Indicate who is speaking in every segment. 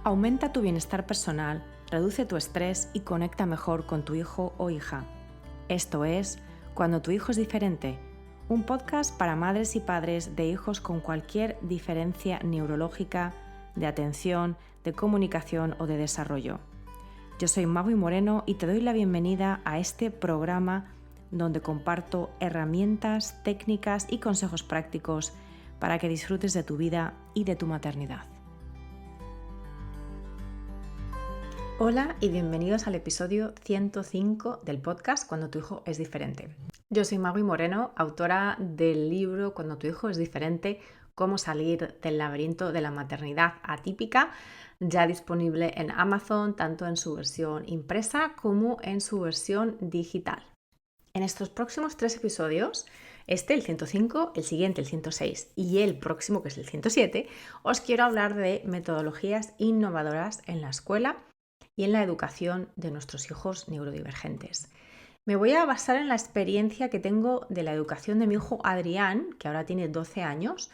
Speaker 1: Aumenta tu bienestar personal, reduce tu estrés y conecta mejor con tu hijo o hija. Esto es Cuando tu hijo es diferente, un podcast para madres y padres de hijos con cualquier diferencia neurológica, de atención, de comunicación o de desarrollo. Yo soy Mavi Moreno y te doy la bienvenida a este programa donde comparto herramientas, técnicas y consejos prácticos para que disfrutes de tu vida y de tu maternidad. Hola y bienvenidos al episodio 105 del podcast Cuando tu hijo es diferente. Yo soy Mavi Moreno, autora del libro Cuando tu hijo es diferente, cómo salir del laberinto de la maternidad atípica, ya disponible en Amazon, tanto en su versión impresa como en su versión digital. En estos próximos 3 episodios, el 105, el siguiente, el 106 y el próximo, que es el 107, os quiero hablar de metodologías innovadoras en la escuela y en la educación de nuestros hijos neurodivergentes. Me voy a basar en la experiencia que tengo de la educación de mi hijo Adrián, que ahora tiene 12 años,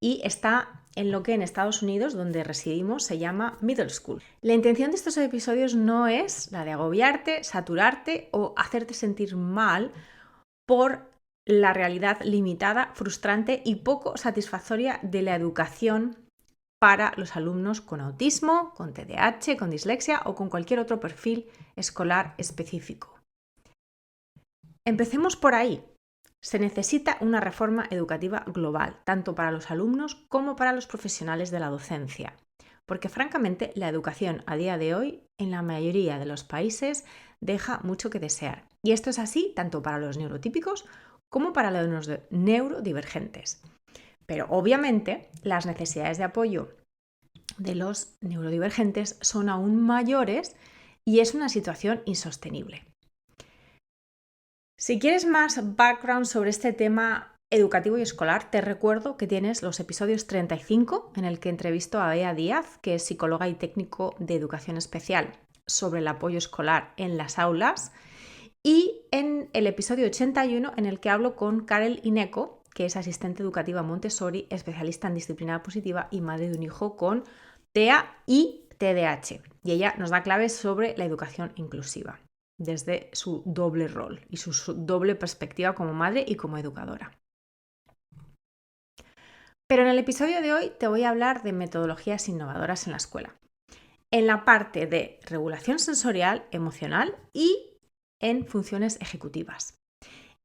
Speaker 1: y está en lo que en Estados Unidos, donde residimos, se llama Middle School. La intención de estos episodios no es la de agobiarte, saturarte o hacerte sentir mal por la realidad limitada, frustrante y poco satisfactoria de la educación para los alumnos con autismo, con TDAH, con dislexia o con cualquier otro perfil escolar específico. Empecemos por ahí. Se necesita una reforma educativa global, tanto para los alumnos como para los profesionales de la docencia, porque francamente la educación a día de hoy en la mayoría de los países deja mucho que desear. Y esto es así tanto para los neurotípicos como para los neurodivergentes. Pero obviamente las necesidades de apoyo de los neurodivergentes son aún mayores y es una situación insostenible. Si quieres más background sobre este tema educativo y escolar, te recuerdo que tienes los episodios 35, en el que entrevisto a Bea Díaz, que es psicóloga y técnico de educación especial, sobre el apoyo escolar en las aulas, y en el episodio 81, en el que hablo con Karel Ineco, que es asistente educativa Montessori, especialista en disciplina positiva y madre de un hijo con TEA y TDAH. Y ella nos da claves sobre la educación inclusiva, desde su doble rol y su doble perspectiva como madre y como educadora. Pero en el episodio de hoy te voy a hablar de metodologías innovadoras en la escuela, en la parte de regulación sensorial, emocional y en funciones ejecutivas.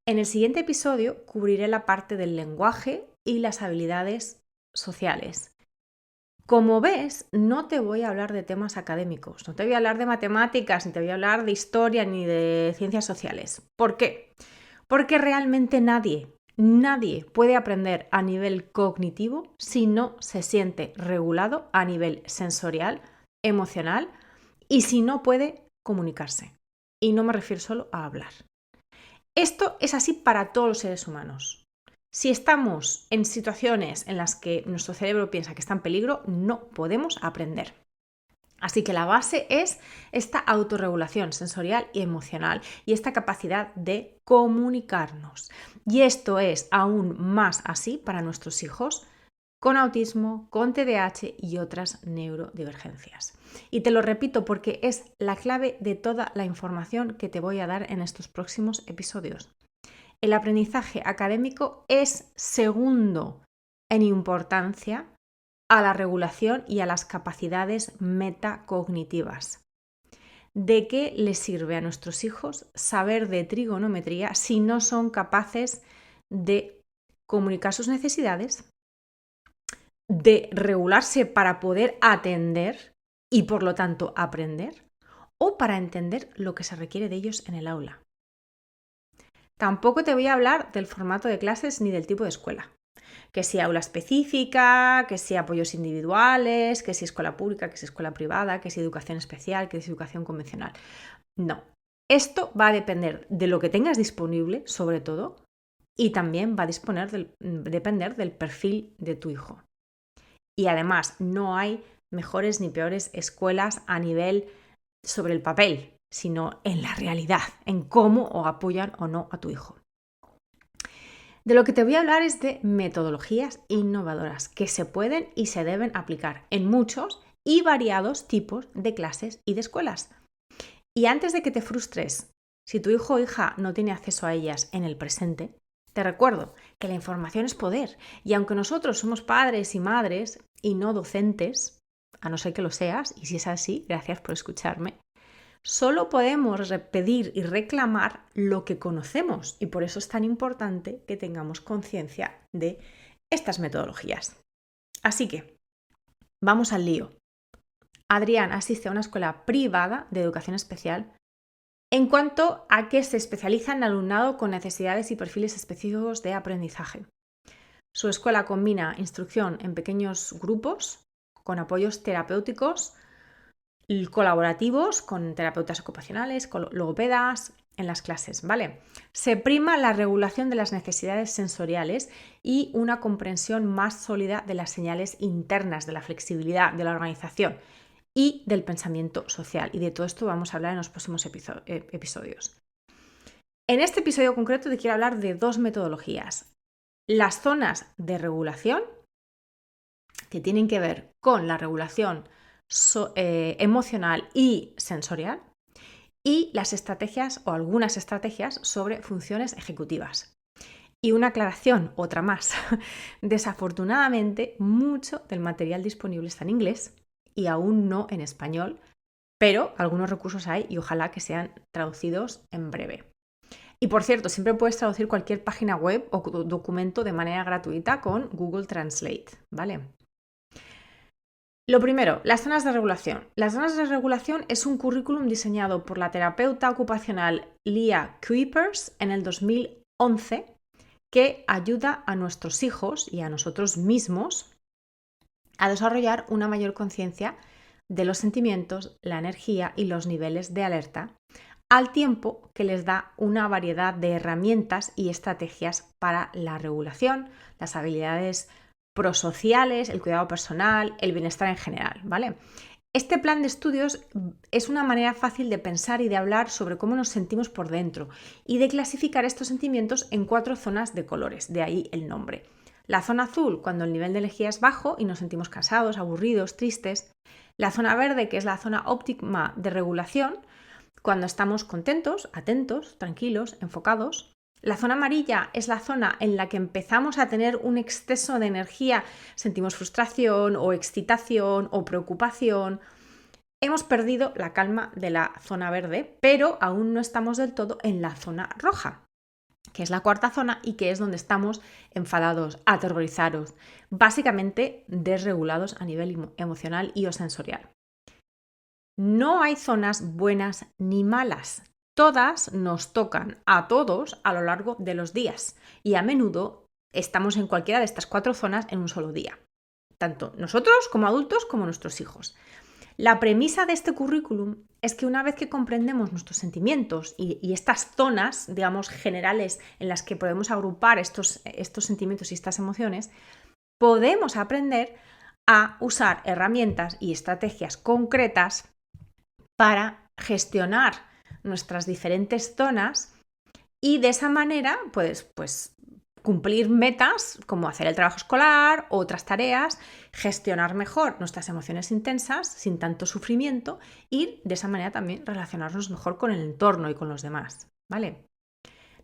Speaker 1: En el siguiente episodio cubriré la parte del lenguaje y las habilidades sociales. Como ves, no te voy a hablar de temas académicos, no te voy a hablar de matemáticas, ni te voy a hablar de historia, ni de ciencias sociales. ¿Por qué? Porque realmente nadie puede aprender a nivel cognitivo si no se siente regulado a nivel sensorial, emocional y si no puede comunicarse. Y no me refiero solo a hablar. Esto es así para todos los seres humanos. Si estamos en situaciones en las que nuestro cerebro piensa que está en peligro, no podemos aprender. Así que la base es esta autorregulación sensorial y emocional y esta capacidad de comunicarnos. Y esto es aún más así para nuestros hijos con autismo, con TDAH y otras neurodivergencias. Y te lo repito porque es la clave de toda la información que te voy a dar en estos próximos episodios. El aprendizaje académico es segundo en importancia a la regulación y a las capacidades metacognitivas. ¿De qué les sirve a nuestros hijos saber de trigonometría si no son capaces de comunicar sus necesidades, de regularse para poder atender y por lo tanto aprender, o para entender lo que se requiere de ellos en el aula? Tampoco te voy a hablar del formato de clases ni del tipo de escuela. Que si aula específica, que si apoyos individuales, que si escuela pública, que si escuela privada, que si educación especial, que si educación convencional. No. Esto va a depender de lo que tengas disponible, sobre todo, y también va a depender del perfil de tu hijo. Y además, no hay mejores ni peores escuelas a nivel sobre el papel, sino en la realidad, en cómo o apoyan o no a tu hijo. De lo que te voy a hablar es de metodologías innovadoras que se pueden y se deben aplicar en muchos y variados tipos de clases y de escuelas. Y antes de que te frustres, si tu hijo o hija no tiene acceso a ellas en el presente, te recuerdo que la información es poder y aunque nosotros somos padres y madres y no docentes, a no ser que lo seas, y si es así, gracias por escucharme, solo podemos pedir y reclamar lo que conocemos y por eso es tan importante que tengamos conciencia de estas metodologías. Así que, vamos al lío. Adrián asiste a una escuela privada de educación especial en cuanto a que se especializa en alumnado con necesidades y perfiles específicos de aprendizaje. Su escuela combina instrucción en pequeños grupos con apoyos terapéuticos colaborativos con terapeutas ocupacionales, con logopedas en las clases, ¿vale? Se prima la regulación de las necesidades sensoriales y una comprensión más sólida de las señales internas, de la flexibilidad, de la organización y del pensamiento social. Y de todo esto vamos a hablar en los próximos episodios. En este episodio concreto te quiero hablar de dos metodologías. Las zonas de regulación, que tienen que ver con la regulación emocional y sensorial, y las estrategias o algunas estrategias sobre funciones ejecutivas. Y una aclaración, otra más. Desafortunadamente, mucho del material disponible está en inglés y aún no en español, pero algunos recursos hay y ojalá que sean traducidos en breve. Y por cierto, siempre puedes traducir cualquier página web o documento de manera gratuita con Google Translate, ¿vale? Lo primero, las zonas de regulación. Las zonas de regulación es un currículum diseñado por la terapeuta ocupacional Leah Kuipers en el 2011 que ayuda a nuestros hijos y a nosotros mismos a desarrollar una mayor conciencia de los sentimientos, la energía y los niveles de alerta, al tiempo que les da una variedad de herramientas y estrategias para la regulación, las habilidades prosociales, el cuidado personal, el bienestar en general, ¿vale? Este plan de estudios es una manera fácil de pensar y de hablar sobre cómo nos sentimos por dentro y de clasificar estos sentimientos en 4 zonas de colores, de ahí el nombre. La zona azul, cuando el nivel de energía es bajo y nos sentimos cansados, aburridos, tristes. La zona verde, que es la zona óptima de regulación, cuando estamos contentos, atentos, tranquilos, enfocados. La zona amarilla es la zona en la que empezamos a tener un exceso de energía, sentimos frustración o excitación o preocupación. Hemos perdido la calma de la zona verde, pero aún no estamos del todo en la zona roja, que es la cuarta zona y que es donde estamos enfadados, aterrorizados, básicamente desregulados a nivel emocional y o sensorial. No hay zonas buenas ni malas. Todas nos tocan a todos a lo largo de los días y a menudo estamos en cualquiera de estas 4 zonas en un solo día, tanto nosotros como adultos como nuestros hijos. La premisa de este currículum es que una vez que comprendemos nuestros sentimientos y estas zonas, digamos, generales en las que podemos agrupar estos sentimientos y estas emociones, podemos aprender a usar herramientas y estrategias concretas para gestionar nuestras diferentes zonas y de esa manera pues cumplir metas como hacer el trabajo escolar, otras tareas, gestionar mejor nuestras emociones intensas sin tanto sufrimiento y de esa manera también relacionarnos mejor con el entorno y con los demás, ¿vale?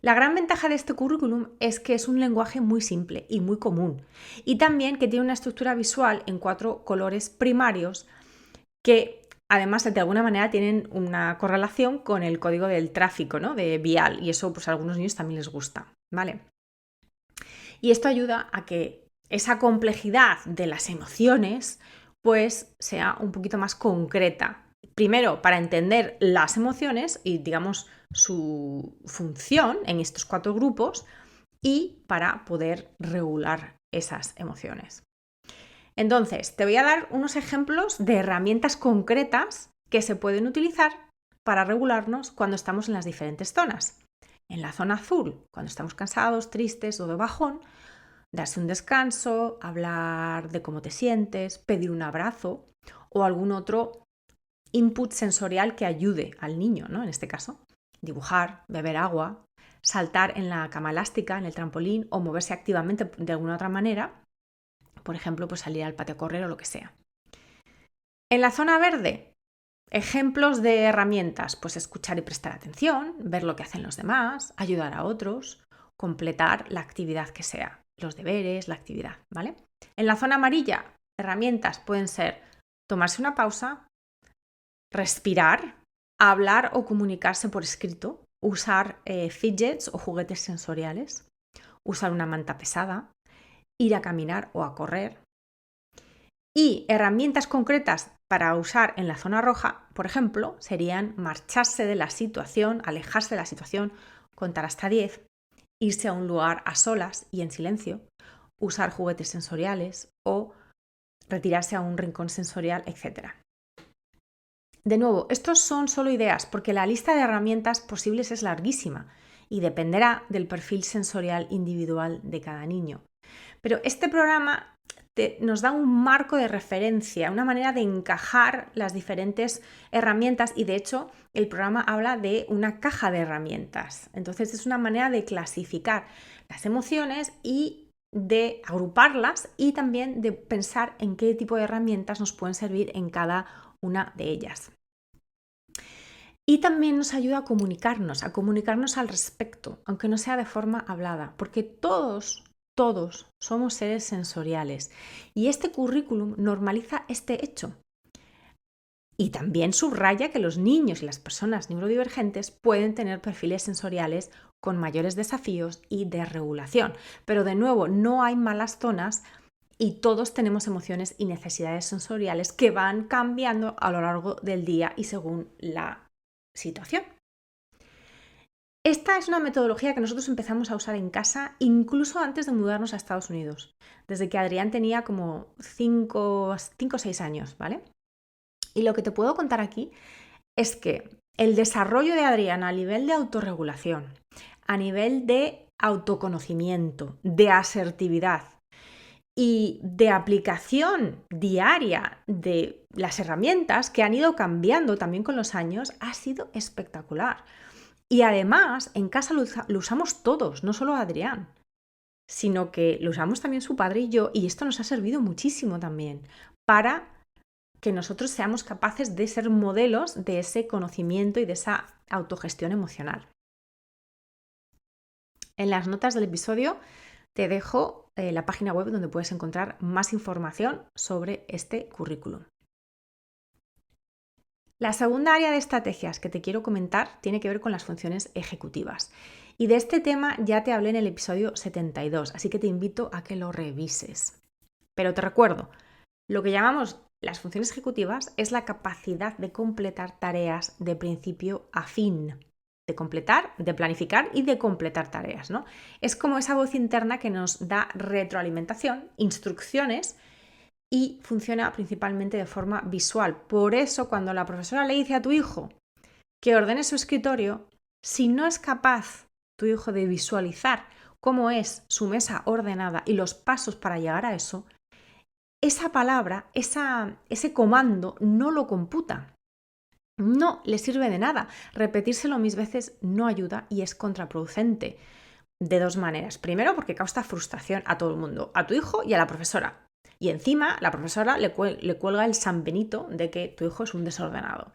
Speaker 1: La gran ventaja de este currículum es que es un lenguaje muy simple y muy común y también que tiene una estructura visual en 4 colores primarios que además de alguna manera tienen una correlación con el código del tráfico, ¿no? De vial y eso pues a algunos niños también les gusta, ¿vale? Y esto ayuda a que esa complejidad de las emociones pues sea un poquito más concreta. Primero, para entender las emociones y, digamos, su función en estos 4 grupos y para poder regular esas emociones. Entonces, te voy a dar unos ejemplos de herramientas concretas que se pueden utilizar para regularnos cuando estamos en las diferentes zonas. En la zona azul, cuando estamos cansados, tristes o de bajón, darse un descanso, hablar de cómo te sientes, pedir un abrazo o algún otro input sensorial que ayude al niño, ¿no? En este caso, dibujar, beber agua, saltar en la cama elástica, en el trampolín o moverse activamente de alguna otra manera, por ejemplo, pues salir al patio a correr o lo que sea. En la zona verde, ejemplos de herramientas, pues escuchar y prestar atención, ver lo que hacen los demás, ayudar a otros, completar la actividad que sea, los deberes, la actividad, ¿vale? En la zona amarilla, herramientas pueden ser tomarse una pausa, respirar, hablar o comunicarse por escrito, usar fidgets o juguetes sensoriales, usar una manta pesada, ir a caminar o a correr. Y herramientas concretas para usar en la zona roja, por ejemplo, serían marcharse de la situación, alejarse de la situación, contar hasta 10, irse a un lugar a solas y en silencio, usar juguetes sensoriales o retirarse a un rincón sensorial, etc. De nuevo, estos son solo ideas porque la lista de herramientas posibles es larguísima y dependerá del perfil sensorial individual de cada niño. Pero este programa nos da un marco de referencia, una manera de encajar las diferentes herramientas y de hecho el programa habla de una caja de herramientas. Entonces es una manera de clasificar las emociones y de agruparlas y también de pensar en qué tipo de herramientas nos pueden servir en cada una de ellas. Y también nos ayuda a comunicarnos al respecto, aunque no sea de forma hablada, porque todos somos seres sensoriales y este currículum normaliza este hecho. Y también subraya que los niños y las personas neurodivergentes pueden tener perfiles sensoriales con mayores desafíos y desregulación. Pero de nuevo, no hay malas zonas y todos tenemos emociones y necesidades sensoriales que van cambiando a lo largo del día y según la situación. Esta es una metodología que nosotros empezamos a usar en casa incluso antes de mudarnos a Estados Unidos, desde que Adrián tenía como 5 o 6 años, ¿vale? Y lo que te puedo contar aquí es que el desarrollo de Adrián a nivel de autorregulación, a nivel de autoconocimiento, de asertividad y de aplicación diaria de las herramientas que han ido cambiando también con los años ha sido espectacular. Y además, en casa lo usamos todos, no solo Adrián, sino que lo usamos también su padre y yo, y esto nos ha servido muchísimo también para que nosotros seamos capaces de ser modelos de ese conocimiento y de esa autogestión emocional. En las notas del episodio te dejo la página web donde puedes encontrar más información sobre este currículum. La segunda área de estrategias que te quiero comentar tiene que ver con las funciones ejecutivas. Y de este tema ya te hablé en el episodio 72, así que te invito a que lo revises. Pero te recuerdo, lo que llamamos las funciones ejecutivas es la capacidad de completar tareas de principio a fin. De completar, de planificar y de completar tareas, ¿no? Es como esa voz interna que nos da retroalimentación, instrucciones y funciona principalmente de forma visual. Por eso, cuando la profesora le dice a tu hijo que ordene su escritorio, si no es capaz tu hijo de visualizar cómo es su mesa ordenada y los pasos para llegar a eso, esa palabra, ese comando no lo computa. No le sirve de nada. Repetírselo mis veces no ayuda y es contraproducente. De dos maneras. Primero, porque causa frustración a todo el mundo, a tu hijo y a la profesora. Y encima la profesora le cuelga el San Benito de que tu hijo es un desordenado.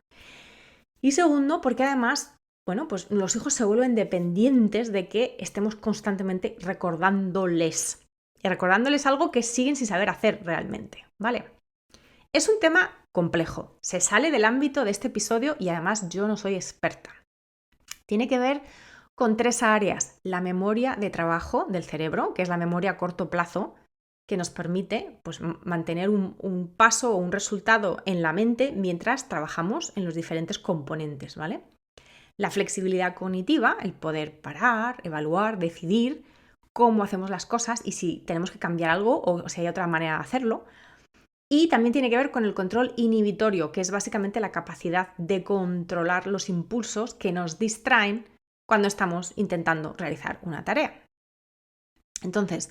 Speaker 1: Y segundo, porque además, pues los hijos se vuelven dependientes de que estemos constantemente recordándoles. Y recordándoles algo que siguen sin saber hacer realmente, ¿vale? Es un tema complejo. Se sale del ámbito de este episodio y además yo no soy experta. Tiene que ver con 3 áreas. La memoria de trabajo del cerebro, que es la memoria a corto plazo, que nos permite pues, mantener un paso o un resultado en la mente mientras trabajamos en los diferentes componentes, ¿vale? La flexibilidad cognitiva, el poder parar, evaluar, decidir cómo hacemos las cosas y si tenemos que cambiar algo o si hay otra manera de hacerlo. Y también tiene que ver con el control inhibitorio, que es básicamente la capacidad de controlar los impulsos que nos distraen cuando estamos intentando realizar una tarea. Entonces,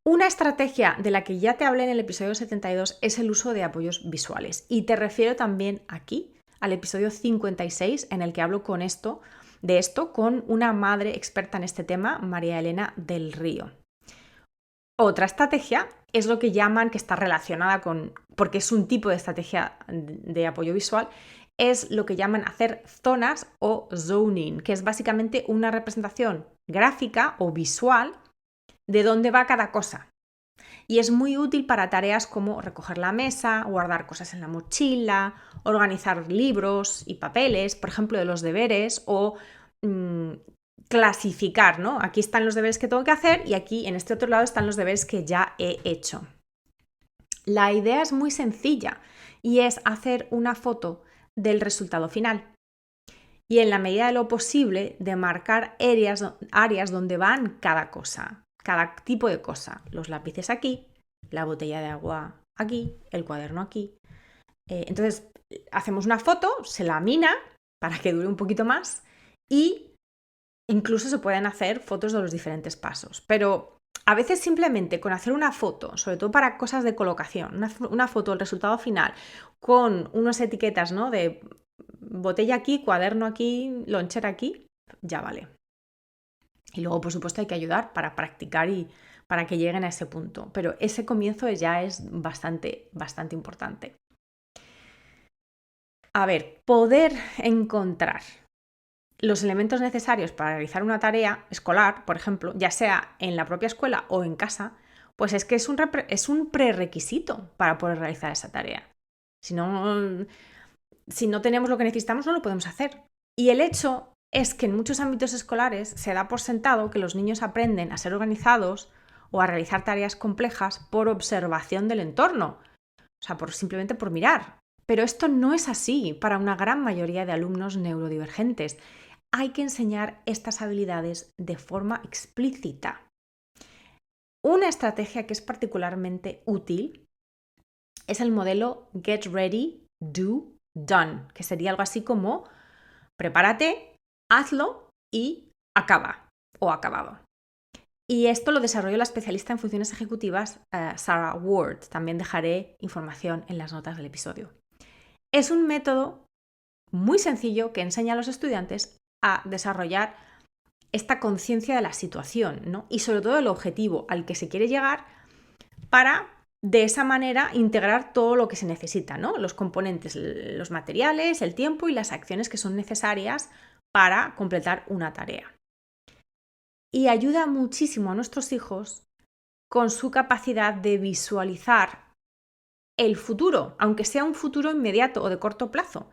Speaker 1: una estrategia de la que ya te hablé en el episodio 72 es el uso de apoyos visuales. Y te refiero también aquí al episodio 56 en el que hablo de esto con una madre experta en este tema, María Elena del Río. Otra estrategia es lo que llaman, que está relacionada con, porque es un tipo de estrategia de apoyo visual, es lo que llaman hacer zonas o zoning, que es básicamente una representación gráfica o visual de dónde va cada cosa. Y es muy útil para tareas como recoger la mesa, guardar cosas en la mochila, organizar libros y papeles, por ejemplo, de los deberes, o clasificar, ¿no? Aquí están los deberes que tengo que hacer y aquí en este otro lado están los deberes que ya he hecho. La idea es muy sencilla y es hacer una foto del resultado final. Y en la medida de lo posible, de marcar áreas donde van cada cosa, cada tipo de cosa. Los lápices aquí, la botella de agua aquí, el cuaderno aquí. Entonces, hacemos una foto, se lamina para que dure un poquito más y incluso se pueden hacer fotos de los diferentes pasos. Pero a veces simplemente con hacer una foto, sobre todo para cosas de colocación, una foto del resultado final con unas etiquetas, ¿no? De botella aquí, cuaderno aquí, lonchera aquí, ya vale. Y luego, por supuesto, hay que ayudar para practicar y para que lleguen a ese punto. Pero ese comienzo ya es bastante, bastante importante. A ver, poder encontrar los elementos necesarios para realizar una tarea escolar, por ejemplo, ya sea en la propia escuela o en casa, pues es que es un prerequisito para poder realizar esa tarea. Si no tenemos lo que necesitamos, no lo podemos hacer. Y el hecho es que en muchos ámbitos escolares se da por sentado que los niños aprenden a ser organizados o a realizar tareas complejas por observación del entorno, o sea, simplemente por mirar. Pero esto no es así para una gran mayoría de alumnos neurodivergentes. Hay que enseñar estas habilidades de forma explícita. Una estrategia que es particularmente útil es el modelo Get Ready, Do, Done, que sería algo así como prepárate, hazlo y acaba o acabado. Y esto lo desarrolló la especialista en funciones ejecutivas Sarah Ward. También dejaré información en las notas del episodio. Es un método muy sencillo que enseña a los estudiantes a desarrollar esta conciencia de la situación, ¿no? Y sobre todo el objetivo al que se quiere llegar para de esa manera integrar todo lo que se necesita, ¿no? Los componentes, los materiales, el tiempo y las acciones que son necesarias para completar una tarea. Y ayuda muchísimo a nuestros hijos con su capacidad de visualizar el futuro, aunque sea un futuro inmediato o de corto plazo,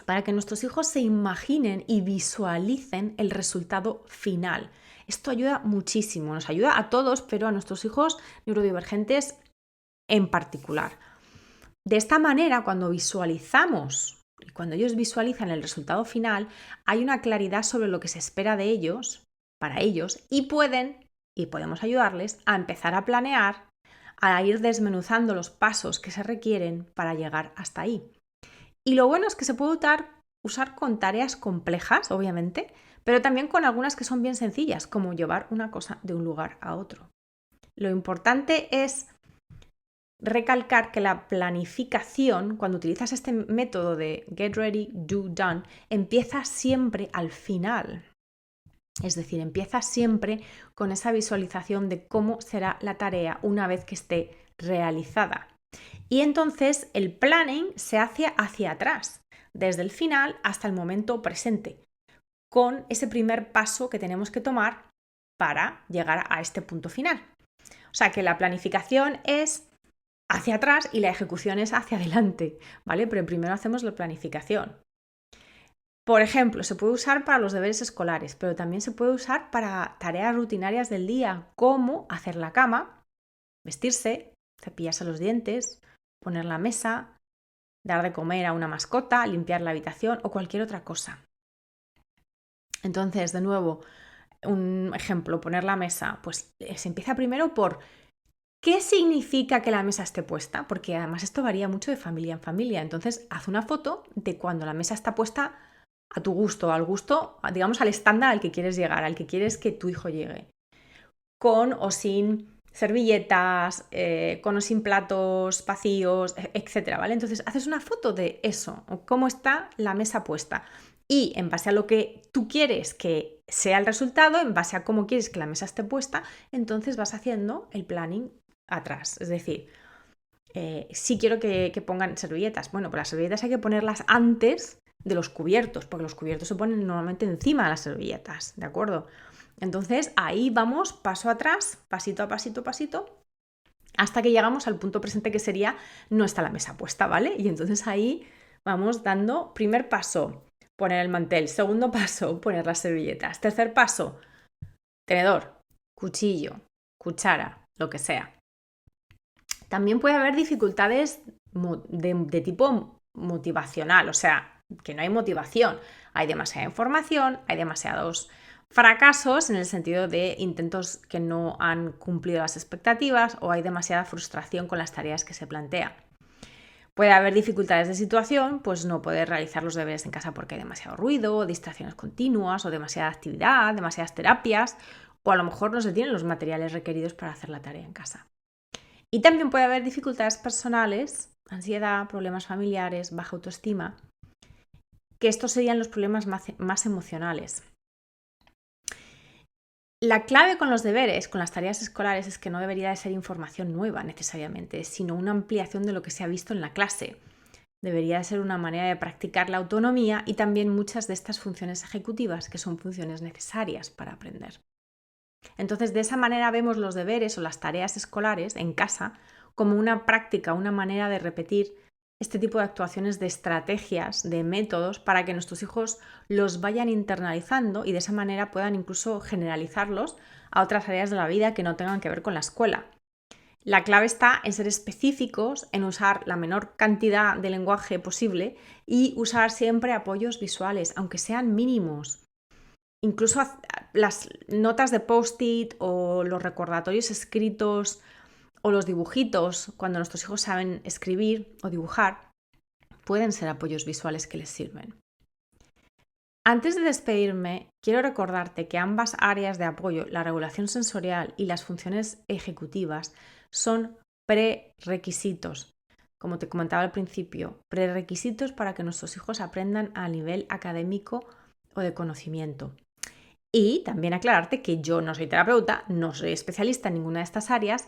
Speaker 1: para que nuestros hijos se imaginen y visualicen el resultado final. Esto ayuda muchísimo, nos ayuda a todos, pero a nuestros hijos neurodivergentes en particular. De esta manera, cuando visualizamos y cuando ellos visualizan el resultado final, hay una claridad sobre lo que se espera de ellos, para ellos, y podemos ayudarles a empezar a planear, a ir desmenuzando los pasos que se requieren para llegar hasta ahí. Y lo bueno es que se puede usar con tareas complejas, obviamente, pero también con algunas que son bien sencillas, como llevar una cosa de un lugar a otro. Lo importante es recalcar que la planificación, cuando utilizas este método de Get Ready, Do, Done, empieza siempre al final. Es decir, empieza siempre con esa visualización de cómo será la tarea una vez que esté realizada. Y entonces el planning se hace hacia atrás, desde el final hasta el momento presente, con ese primer paso que tenemos que tomar para llegar a este punto final. O sea que la planificación es hacia atrás y la ejecución es hacia adelante, ¿vale? Pero primero hacemos la planificación. Por ejemplo, se puede usar para los deberes escolares, pero también se puede usar para tareas rutinarias del día, como hacer la cama, vestirse, cepillarse los dientes, poner la mesa, dar de comer a una mascota, limpiar la habitación o cualquier otra cosa. Entonces, de nuevo, un ejemplo, poner la mesa, pues se empieza primero por ¿qué significa que la mesa esté puesta? Porque además esto varía mucho de familia en familia. Entonces, haz una foto de cuando la mesa está puesta a tu gusto, al gusto, digamos, al estándar al que quieres llegar, al que quieres que tu hijo llegue. Con o sin servilletas, con o sin platos vacíos, etcétera, ¿vale? Entonces, haces una foto de eso, cómo está la mesa puesta. y en base a lo que tú quieres que sea el resultado, en base a cómo quieres que la mesa esté puesta, entonces vas haciendo el planning atrás. Es decir, si quiero que pongan servilletas, bueno, pues las servilletas hay que ponerlas antes de los cubiertos, porque los cubiertos se ponen normalmente encima de las servilletas, ¿de acuerdo? Entonces ahí vamos paso atrás, pasito a pasito, hasta que llegamos al punto presente, que sería no está la mesa puesta, ¿vale? Y entonces ahí vamos dando primer paso, poner el mantel, segundo paso, poner las servilletas, tercer paso, tenedor, cuchillo, cuchara, lo que sea. También puede haber dificultades de tipo motivacional, o sea, que no hay motivación, hay demasiada información, hay demasiados fracasos en el sentido de intentos que no han cumplido las expectativas o hay demasiada frustración con las tareas que se plantean. Puede haber dificultades de situación, pues no poder realizar los deberes en casa porque hay demasiado ruido, distracciones continuas o demasiada actividad, demasiadas terapias, o a lo mejor no se tienen los materiales requeridos para hacer la tarea en casa. Y también puede haber dificultades personales, ansiedad, problemas familiares, baja autoestima, que estos serían los problemas más emocionales. La clave con los deberes, con las tareas escolares, es que no debería de ser información nueva necesariamente, sino una ampliación de lo que se ha visto en la clase. Debería de ser una manera de practicar la autonomía y también muchas de estas funciones ejecutivas, que son funciones necesarias para aprender. Entonces, de esa manera vemos los deberes o las tareas escolares en casa como una práctica, una manera de repetir este tipo de actuaciones, de estrategias, de métodos para que nuestros hijos los vayan internalizando y de esa manera puedan incluso generalizarlos a otras áreas de la vida que no tengan que ver con la escuela. La clave está en ser específicos, en usar la menor cantidad de lenguaje posible y usar siempre apoyos visuales, aunque sean mínimos. Incluso las notas de post-it o los recordatorios escritos o los dibujitos, cuando nuestros hijos saben escribir o dibujar, pueden ser apoyos visuales que les sirven. Antes de despedirme, quiero recordarte que ambas áreas de apoyo, la regulación sensorial y las funciones ejecutivas, son prerequisitos. Como te comentaba al principio, prerequisitos para que nuestros hijos aprendan a nivel académico o de conocimiento. Y también aclararte que yo no soy terapeuta, no soy especialista en ninguna de estas áreas,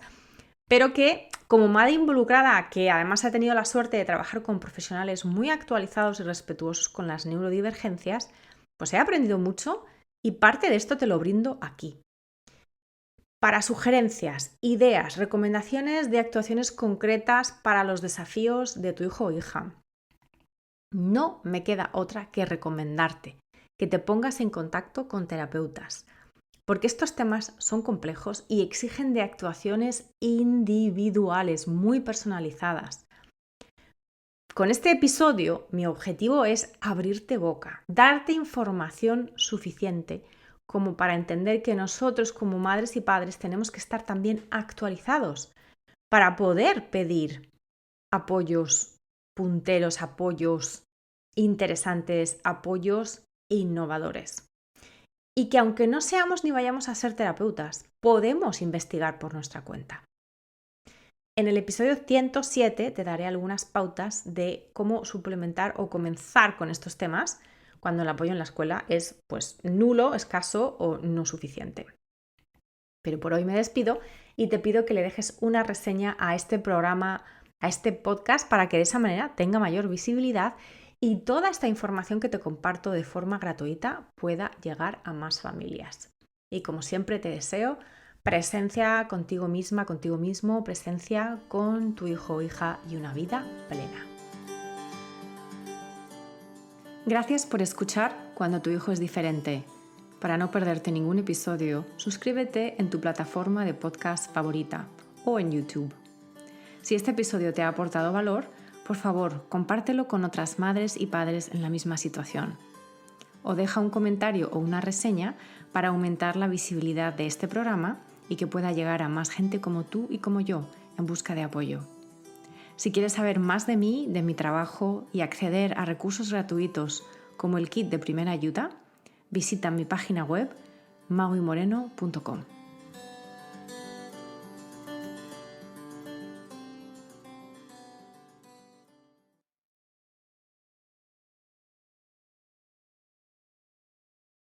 Speaker 1: pero que como madre involucrada, que además ha tenido la suerte de trabajar con profesionales muy actualizados y respetuosos con las neurodivergencias, pues he aprendido mucho y parte de esto te lo brindo aquí. Para sugerencias, ideas, recomendaciones de actuaciones concretas para los desafíos de tu hijo o hija, no me queda otra que recomendarte que te pongas en contacto con terapeutas, porque estos temas son complejos y exigen de actuaciones individuales, muy personalizadas. Con este episodio, mi objetivo es abrirte boca, darte información suficiente como para entender que nosotros como madres y padres tenemos que estar también actualizados para poder pedir apoyos punteros, apoyos interesantes, apoyos innovadores. Y que aunque no seamos ni vayamos a ser terapeutas, podemos investigar por nuestra cuenta. En el episodio 107 te daré algunas pautas de cómo suplementar o comenzar con estos temas cuando el apoyo en la escuela es nulo, escaso o no suficiente. Pero por hoy me despido y te pido que le dejes una reseña a este programa, a este podcast, para que de esa manera tenga mayor visibilidad y toda esta información que te comparto de forma gratuita pueda llegar a más familias. Y como siempre te deseo presencia contigo misma, contigo mismo, presencia con tu hijo o hija y una vida plena. Gracias por escuchar Cuando tu hijo es diferente. Para no perderte ningún episodio, suscríbete en tu plataforma de podcast favorita o en YouTube. Si este episodio te ha aportado valor, por favor, compártelo con otras madres y padres en la misma situación. O deja un comentario o una reseña para aumentar la visibilidad de este programa y que pueda llegar a más gente como tú y como yo en busca de apoyo. Si quieres saber más de mí, de mi trabajo y acceder a recursos gratuitos como el kit de primera ayuda, visita mi página web maguimoreno.com.